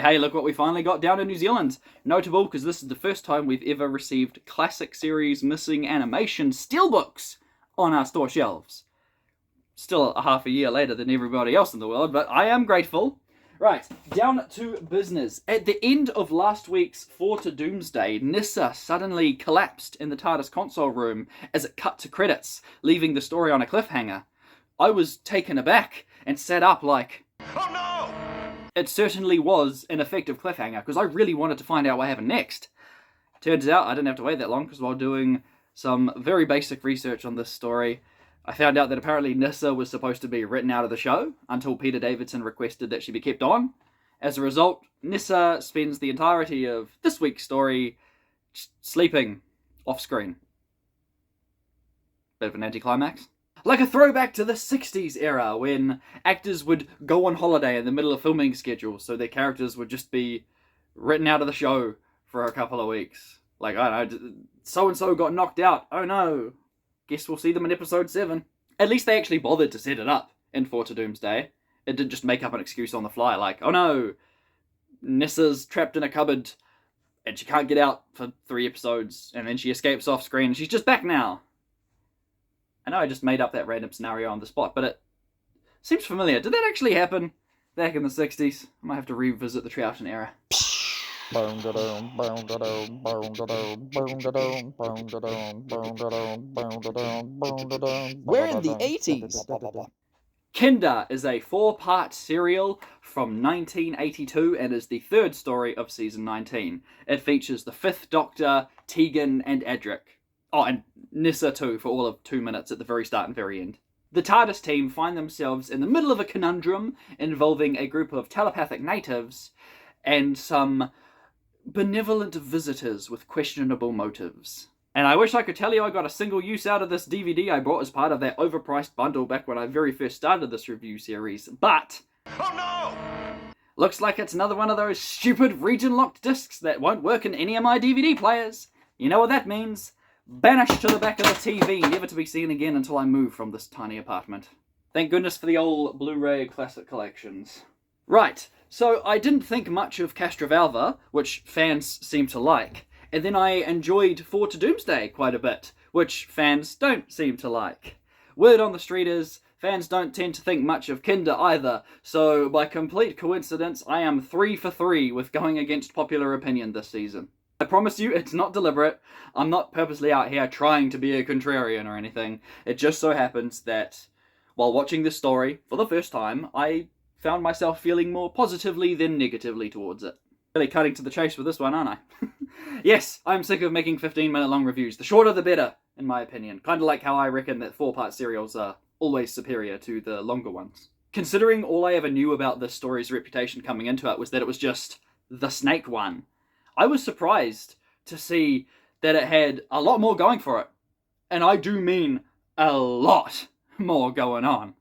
Hey, look what we finally got down in New Zealand. Notable because this is the first time we've ever received classic series missing animation steelbooks on our store shelves. Still a half a year later than everybody else in the world, but I am grateful. Right, down to business. At the end of last week's 4 to Doomsday, Nyssa suddenly collapsed in the TARDIS console room as it cut to credits, leaving the story on a cliffhanger. I was taken aback and sat up like, oh no! It certainly was an effective cliffhanger, because I really wanted to find out what happened next. Turns out I didn't have to wait that long, because while doing some very basic research on this story, I found out that apparently Nyssa was supposed to be written out of the show until Peter Davison requested that she be kept on. As a result, Nyssa spends the entirety of this week's story sleeping off-screen. Bit of an anticlimax. Like a throwback to the 60s era, when actors would go on holiday in the middle of filming schedules, so their characters would just be written out of the show for a couple of weeks. Like, I don't know, so-and-so got knocked out. Oh no. Guess we'll see them in episode 7. At least they actually bothered to set it up in 4 to Doomsday. It didn't just make up an excuse on the fly, like, oh no, Nyssa's trapped in a cupboard, and she can't get out for 3 episodes, and then she escapes off screen, and she's just back now. I know I just made up that random scenario on the spot, but it seems familiar. Did that actually happen back in the 60s? I might have to revisit the Troughton era. We're in the 80s. Kinder is a 4-part serial from 1982 and is the 3rd story of season 19. It features the 5th Doctor, Tegan, and Adric. Oh, and Nyssa too, for all of 2 minutes at the very start and very end. The TARDIS team find themselves in the middle of a conundrum involving a group of telepathic natives and some benevolent visitors with questionable motives. And I wish I could tell you I got a single use out of this DVD I bought as part of that overpriced bundle back when I very first started this review series, but oh no! Looks like it's another one of those stupid region-locked discs that won't work in any of my DVD players. You know what that means? Banished to the back of the TV, never to be seen again until I move from this tiny apartment. Thank goodness for the old Blu-ray classic collections. Right, so I didn't think much of Castrovalva, which fans seem to like, and then I enjoyed 4 to Doomsday quite a bit, which fans don't seem to like. Word on the street is, fans don't tend to think much of Kinder either, so by complete coincidence I am 3 for 3 with going against popular opinion this season. I promise you, it's not deliberate. I'm not purposely out here trying to be a contrarian or anything. It just so happens that, while watching this story for the first time, I found myself feeling more positively than negatively towards it. Really cutting to the chase with this one, aren't I? Yes, I'm sick of making 15-minute long reviews. The shorter the better, in my opinion. Kind of like how I reckon that 4-part serials are always superior to the longer ones. Considering all I ever knew about this story's reputation coming into it was that it was just the snake one, I was surprised to see that it had a lot more going for it. And I do mean a lot more going on.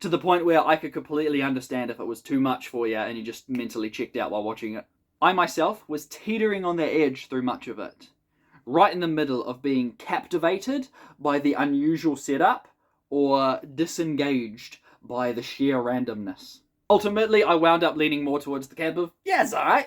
To the point where I could completely understand if it was too much for you and you just mentally checked out while watching it. I myself was teetering on the edge through much of it. Right in the middle of being captivated by the unusual setup or disengaged by the sheer randomness. Ultimately, I wound up leaning more towards the camp of, yeah, it's alright.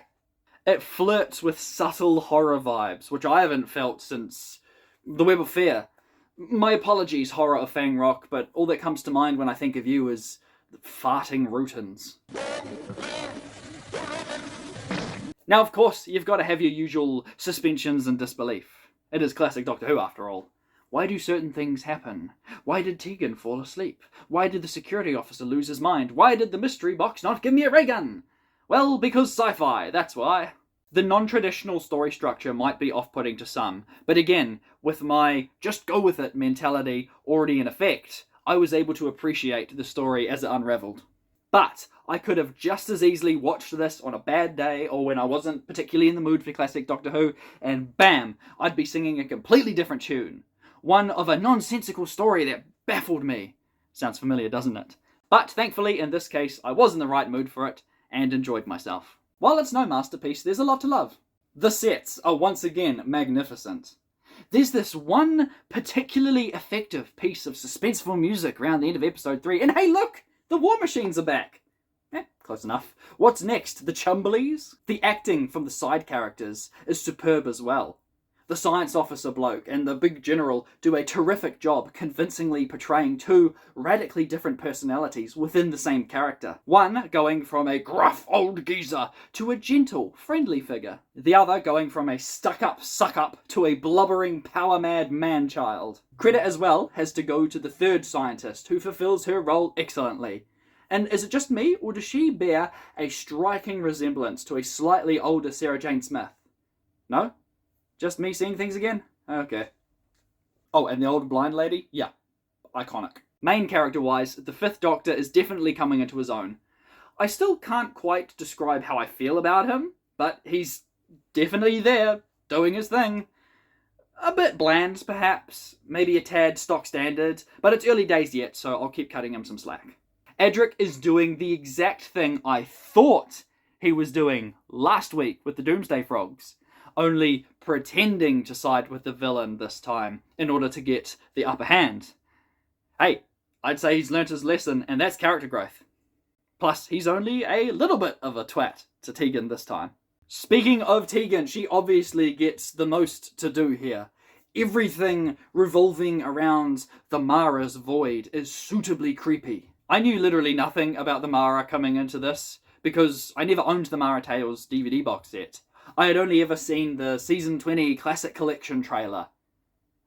It flirts with subtle horror vibes, which I haven't felt since The Web of Fear. My apologies, horror of Fang Rock, but all that comes to mind when I think of you is farting Rootins. Now, of course, you've got to have your usual suspensions and disbelief. It is classic Doctor Who, after all. Why do certain things happen? Why did Tegan fall asleep? Why did the security officer lose his mind? Why did the mystery box not give me a ray gun? Well, because sci-fi, that's why. The non-traditional story structure might be off-putting to some, but again, with my just-go-with-it mentality already in effect, I was able to appreciate the story as it unraveled. But I could have just as easily watched this on a bad day or when I wasn't particularly in the mood for classic Doctor Who, and bam, I'd be singing a completely different tune. One of a nonsensical story that baffled me. Sounds familiar, doesn't it? But thankfully, in this case, I was in the right mood for it, and enjoyed myself. While it's no masterpiece, there's a lot to love. The sets are once again magnificent. There's this one particularly effective piece of suspenseful music around the end of episode 3, and hey look! The War Machines are back! Close enough. What's next? The Chumblies? The acting from the side characters is superb as well. The science officer bloke and the big general do a terrific job convincingly portraying two radically different personalities within the same character. One going from a gruff old geezer to a gentle, friendly figure. The other going from a stuck-up suck-up to a blubbering, power-mad man-child. Credit as well has to go to the third scientist, who fulfills her role excellently. And is it just me, or does she bear a striking resemblance to a slightly older Sarah Jane Smith? No? Just me seeing things again? Okay. Oh, and the old blind lady? Yeah. Iconic. Main character-wise, the Fifth Doctor is definitely coming into his own. I still can't quite describe how I feel about him, but he's definitely there, doing his thing. A bit bland, perhaps. Maybe a tad stock standard, but it's early days yet, so I'll keep cutting him some slack. Adric is doing the exact thing I thought he was doing last week with the Doomsday Frogs, only pretending to side with the villain this time in order to get the upper hand. Hey, I'd say he's learnt his lesson, and that's character growth. Plus, he's only a little bit of a twat to Tegan this time. Speaking of Tegan, she obviously gets the most to do here. Everything revolving around the Mara's void is suitably creepy. I knew literally nothing about the Mara coming into this, because I never owned the Mara Tales DVD box set. I had only ever seen the Season 20 Classic Collection trailer.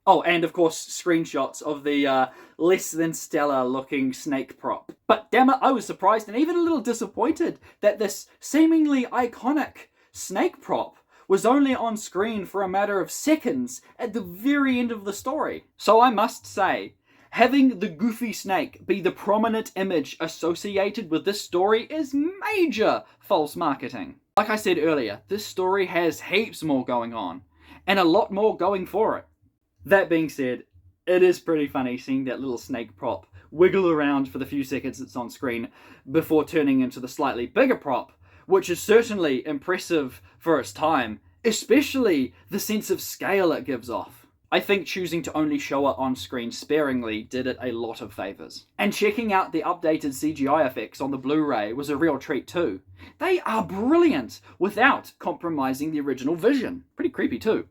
Oh, and of course, screenshots of the less than stellar looking snake prop. But damn it, I was surprised and even a little disappointed that this seemingly iconic snake prop was only on screen for a matter of seconds at the very end of the story. So I must say, having the goofy snake be the prominent image associated with this story is major false marketing. Like I said earlier, this story has heaps more going on, and a lot more going for it. That being said, it is pretty funny seeing that little snake prop wiggle around for the few seconds it's on screen before turning into the slightly bigger prop, which is certainly impressive for its time, especially the sense of scale it gives off. I think choosing to only show it on screen sparingly did it a lot of favours. And checking out the updated CGI effects on the Blu-ray was a real treat too. They are brilliant without compromising the original vision. Pretty creepy too.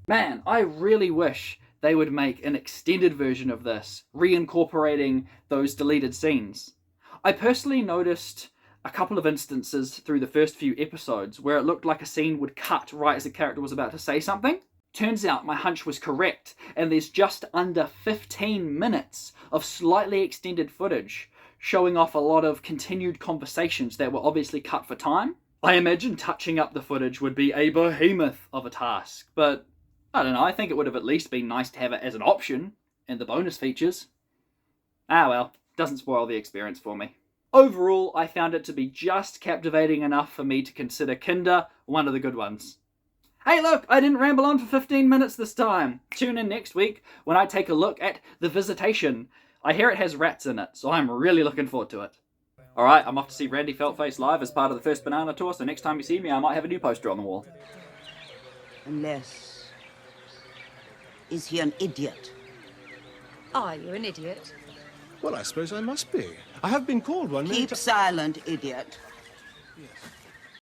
Man, I really wish they would make an extended version of this, reincorporating those deleted scenes. I personally noticed a couple of instances through the first few episodes where it looked like a scene would cut right as the character was about to say something. Turns out my hunch was correct, and there's just under 15 minutes of slightly extended footage showing off a lot of continued conversations that were obviously cut for time. I imagine touching up the footage would be a behemoth of a task, but I don't know, I think it would have at least been nice to have it as an option in the bonus features. Ah well, doesn't spoil the experience for me. Overall, I found it to be just captivating enough for me to consider Kinder one of the good ones. Hey look, I didn't ramble on for 15 minutes this time. Tune in next week when I take a look at The Visitation. I hear it has rats in it, so I'm really looking forward to it. Alright, I'm off to see Randy Feltface live as part of the first Banana Tour, so next time you see me I might have a new poster on the wall. Unless... Is he an idiot? Are you an idiot? Well, I suppose I must be. I have been called one. Keep silent, idiot. Yes.